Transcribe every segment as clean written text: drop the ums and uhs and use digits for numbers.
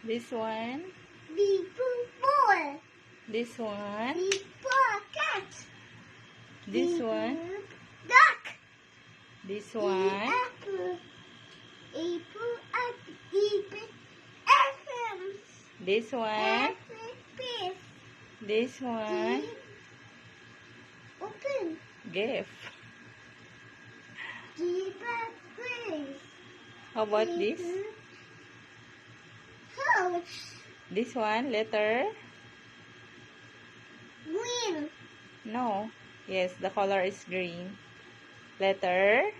This one. Ball. This one. Ball cat. This one. Duck. This one. Apple. Apple. This one. Fish. This one. Open. Gift. Fish. How about this? House. This one, letter? Green. No. Yes, the color is green. Letter?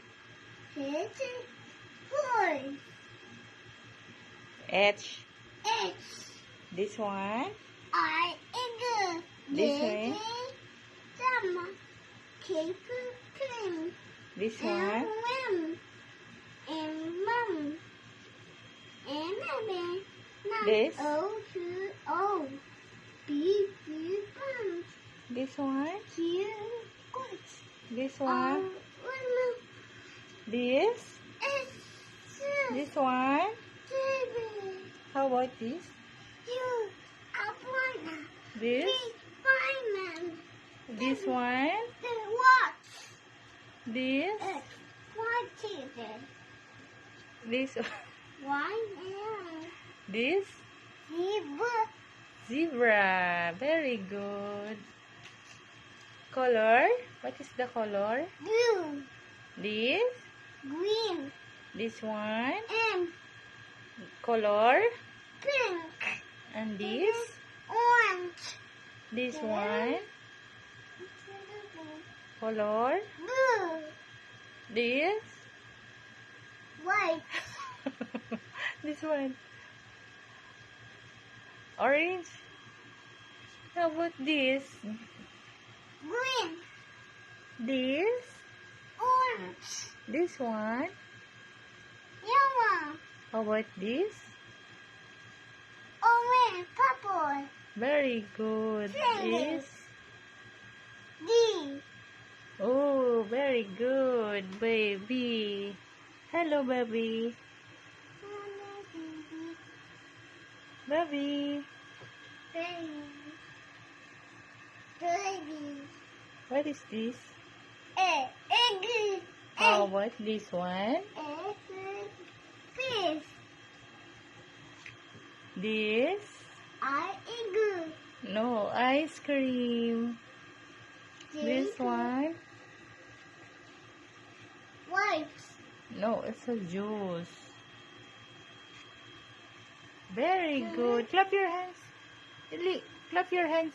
Horse. H. H. This one? Eagle. This way? Summer. Cape Cream. This And one? Mom. And Mom. And Mommy. This? O. B. Pump. This one? Q. Good. This one? This? S. This one? TV. How about this? U. Apple. This? Fireman. This one? The watch. This? What is it? This? Why This? zebra? Zebra. Very good. Color? What is the color? Blue. This? Green. This one? And Color? pink. And this? Orange. This one? Color? Blue. This? White. This one? Orange? How about this? Green. This? Orange. This one? Yellow. How about this? Orange. Purple. Very good. Pink. This? D. Oh, very good, baby. Hello, baby. Baby. Baby. What is this? Egg. How about this one? Fish. This? Egg. No, ice cream. This one? White. No, it's a juice. Very good. Clap your hands. Clap your hands.